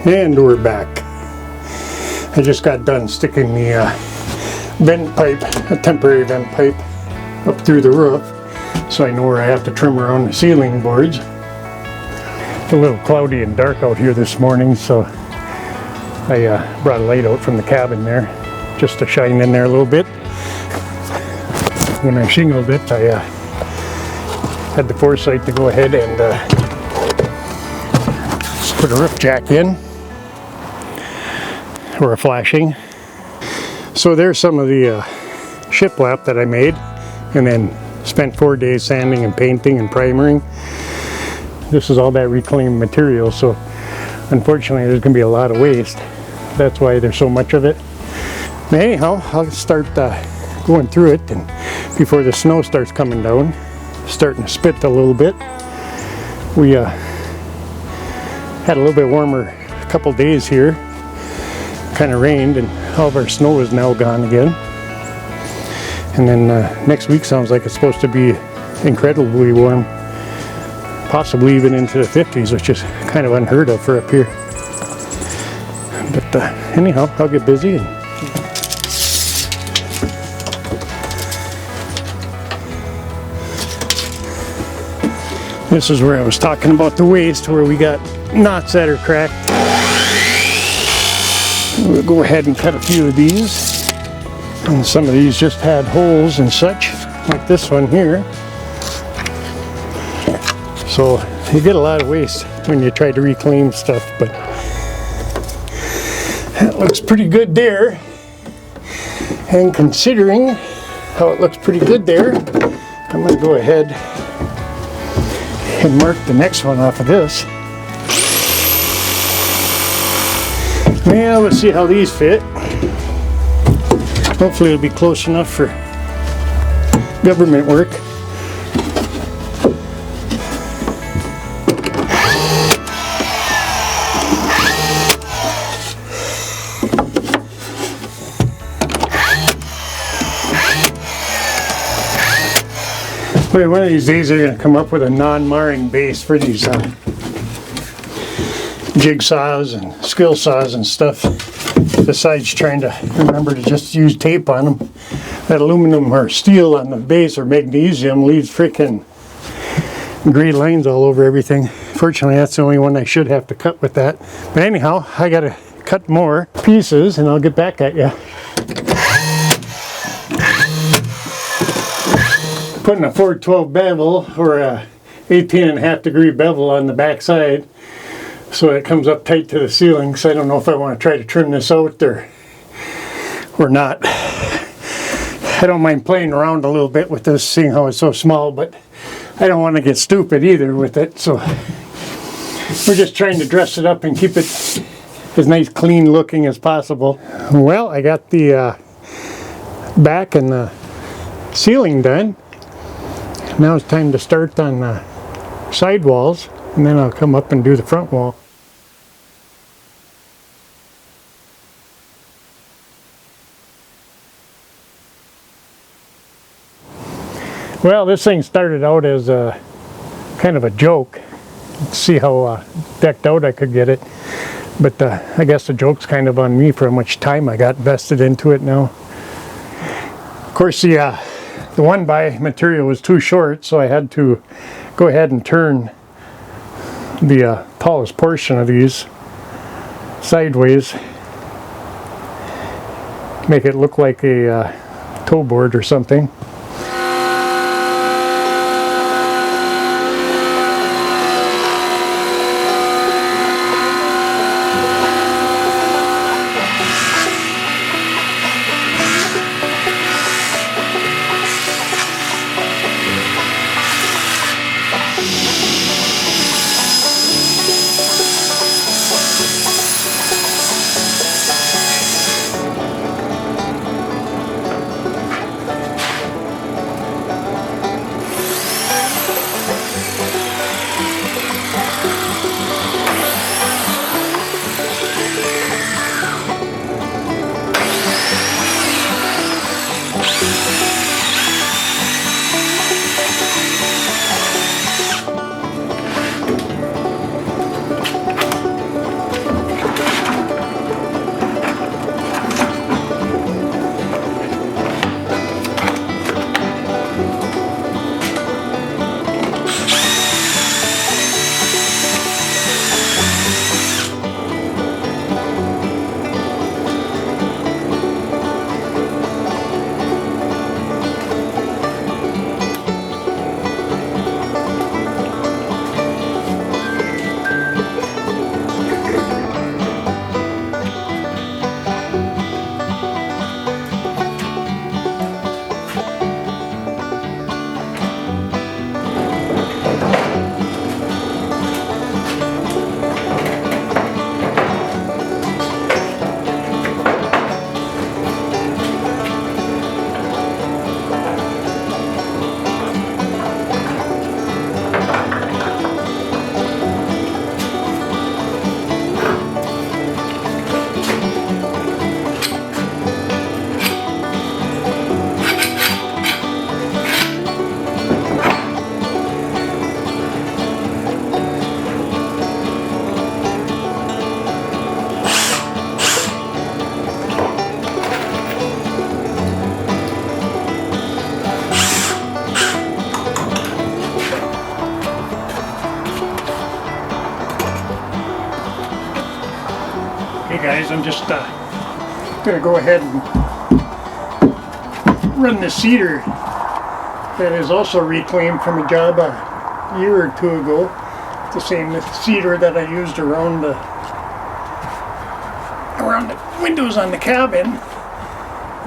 And we're back. I just got done sticking the vent pipe, a temporary vent pipe, up through the roof, so I know where I have to trim around the ceiling boards. It's a little cloudy and dark out here this morning, so I brought a light out from the cabin there just to shine in there a little bit. When I shingled it, I had the foresight to go ahead and put a roof jack in, or a flashing. So there's some of the shiplap that I made and then spent 4 days sanding and painting and primering. This is all that reclaimed material, so unfortunately there's going to be a lot of waste. That's why there's so much of it. But anyhow, I'll start going through it, and before the snow starts coming down, starting to spit a little bit. We had a little bit warmer a couple days here. Kind of rained and all of our snow is now gone again. And then next week sounds like it's supposed to be incredibly warm, possibly even into the 50s, which is kind of unheard of for up here. But anyhow, I'll get busy. And this is where I was talking about the waste, where we got knots that are cracked. We'll go ahead and cut a few of these. And some of these just had holes and such, like this one here. So you get a lot of waste when you try to reclaim stuff, but that looks pretty good there. And considering how it looks pretty good there, I'm going to go ahead and mark the next one off of this. Well, let's see how these fit. Hopefully it'll be close enough for government work. Wait, one of these days they're going to come up with a non-marring base for these jigsaws and skill saws and stuff, besides trying to remember to just use tape on them. That aluminum or steel on the base or magnesium leaves freaking gray lines all over everything. Fortunately, that's the only one I should have to cut with that. But anyhow, I gotta cut more pieces and I'll get back at you. Putting a 412 bevel or a 18.5 degree bevel on the back side, so it comes up tight to the ceiling. So I don't know if I want to try to trim this out or not. I don't mind playing around a little bit with this, seeing how it's so small, but I don't want to get stupid either with it. So we're just trying to dress it up and keep it as nice, clean looking as possible. Well, I got the back and the ceiling done. Now it's time to start on the sidewalls, and then I'll come up and do the front wall. Well, this thing started out as a kind of a joke. Let's see how decked out I could get it. But I guess the joke's kind of on me for how much time I got invested into it now. Of course, the 1x material was too short, so I had to go ahead and turn the tallest portion of these sideways, make it look like a toe board or something. Guys, I'm just gonna go ahead and run the cedar that is also reclaimed from a job a year or two ago. The same cedar that I used around the windows on the cabin.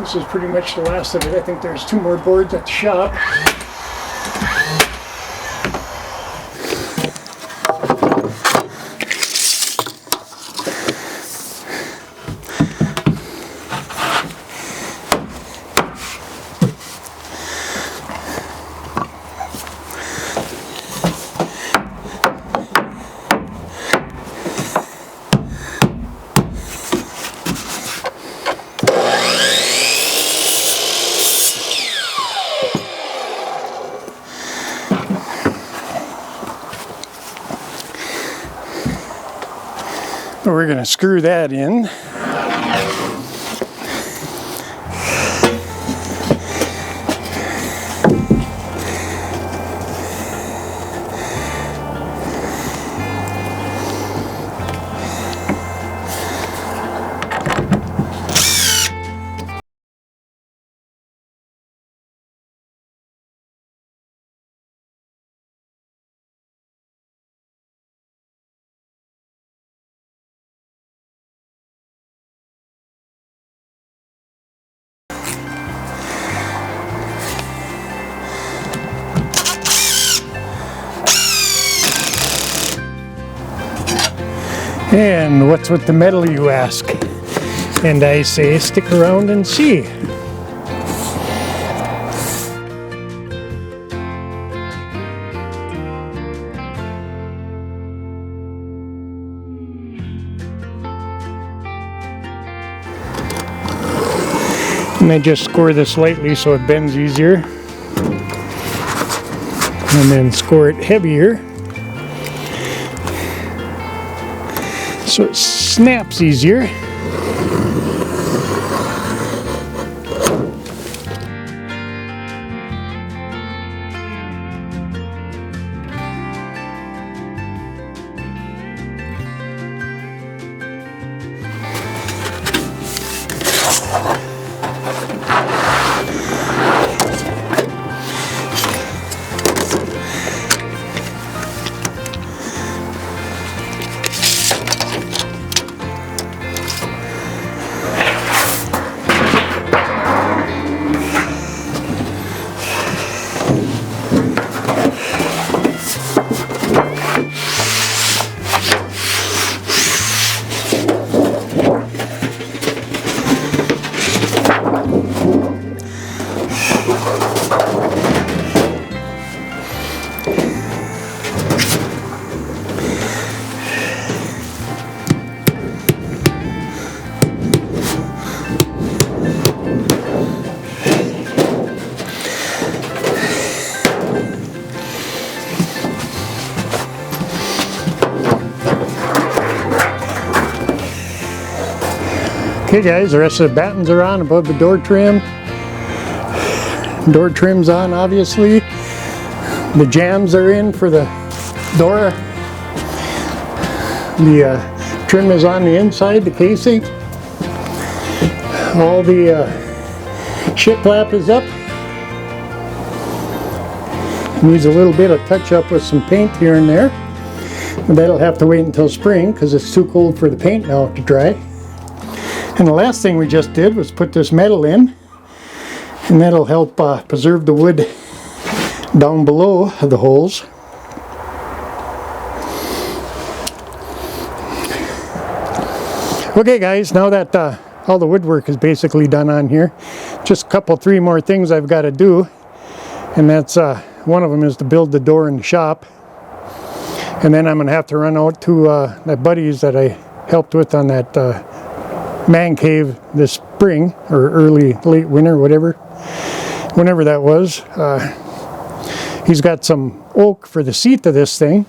This is pretty much the last of it. I think there's 2 more boards at the shop. We're going to screw that in. And what's with the metal, you ask? And I say, stick around and see. And I just score this lightly so it bends easier. And then score it heavier so it snaps easier. Okay guys, the rest of the battens are on above the door trim. Door trim's on, obviously. The jambs are in for the door. The trim is on the inside, the casing. All the shiplap is up. Needs a little bit of touch up with some paint here and there. But that'll have to wait until spring because it's too cold for the paint now to dry. And the last thing we just did was put this metal in, and that'll help preserve the wood down below the holes. Okay guys, now that all the woodwork is basically done on here, just three more things I've got to do, and that's one of them is to build the door in the shop, and then I'm going to have to run out to my buddies that I helped with on that man cave this spring, or late winter, whenever that was. He's got some oak for the seat of this thing.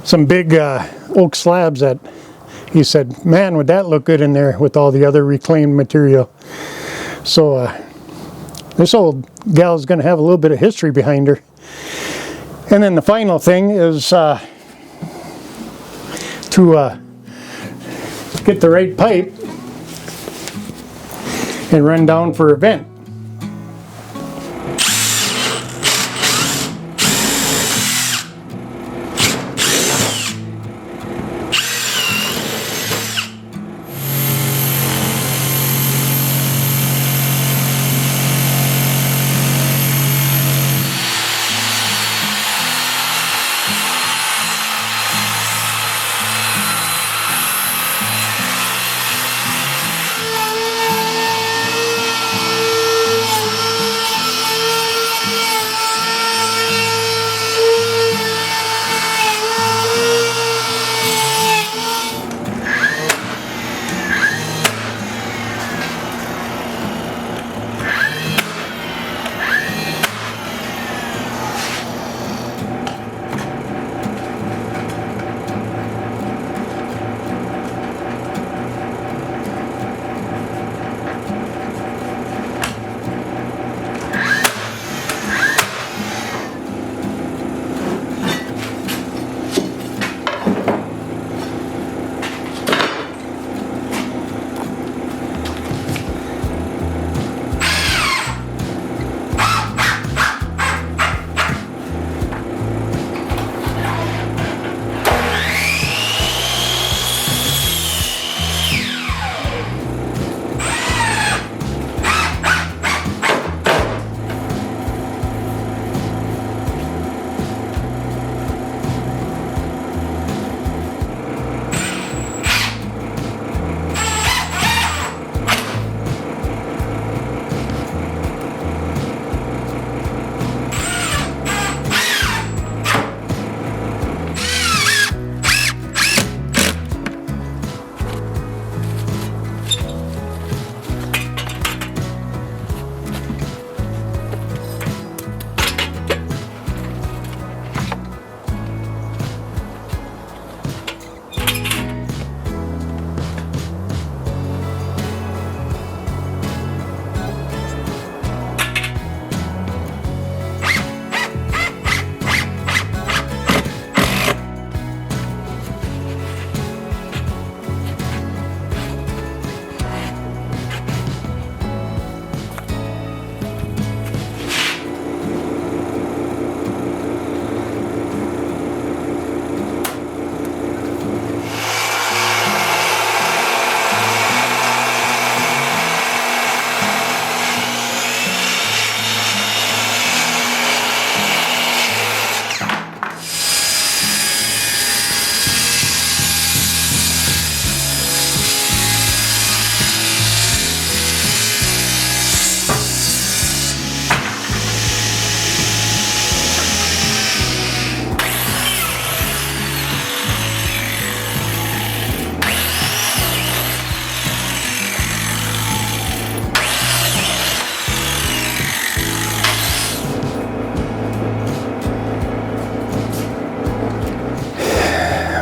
Some big oak slabs that he said, man, would that look good in there with all the other reclaimed material. So this old gal's going to have a little bit of history behind her. And then the final thing is to get the right pipe and run down for a vent.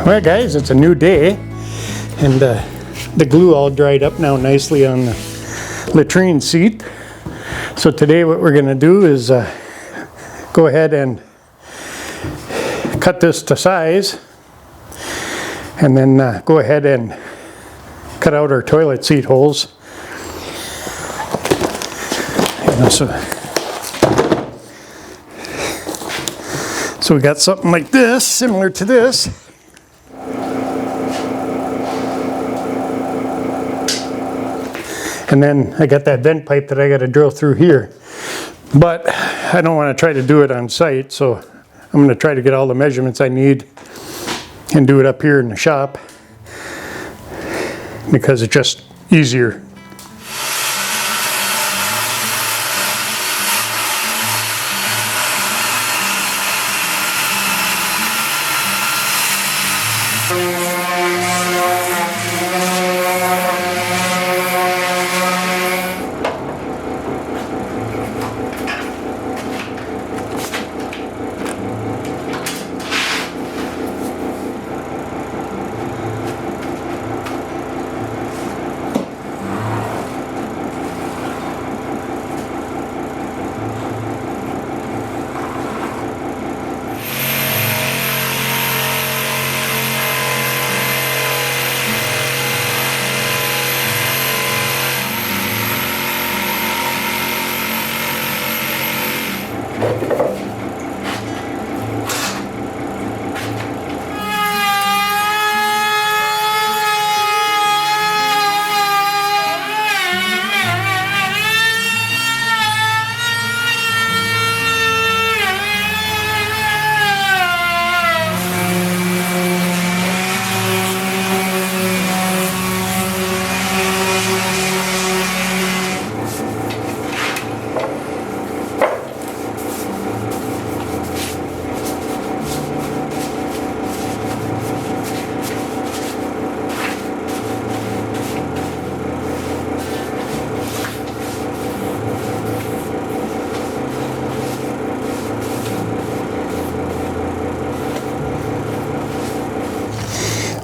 Well guys, it's a new day, and the glue all dried up now nicely on the latrine seat. So today what we're going to do is go ahead and cut this to size, and then go ahead and cut out our toilet seat holes. So we got something like this, similar to this. And then I got that vent pipe that I got to drill through here. But I don't want to try to do it on site, so I'm going to try to get all the measurements I need and do it up here in the shop, because it's just easier.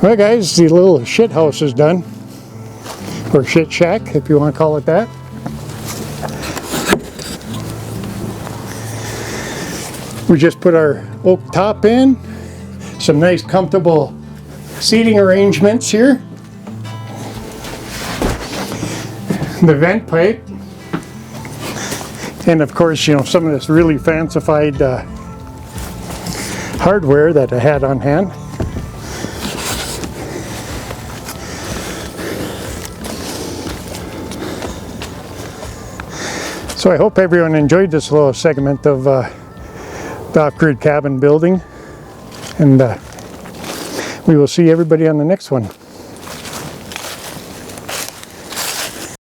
Well guys, the little shit house is done. Or shit shack, if you want to call it that. We just put our oak top in. Some nice comfortable seating arrangements here. The vent pipe. And of course, you know, some of this really fancified hardware that I had on hand. So I hope everyone enjoyed this little segment of the off-grid cabin building, and we will see everybody on the next one.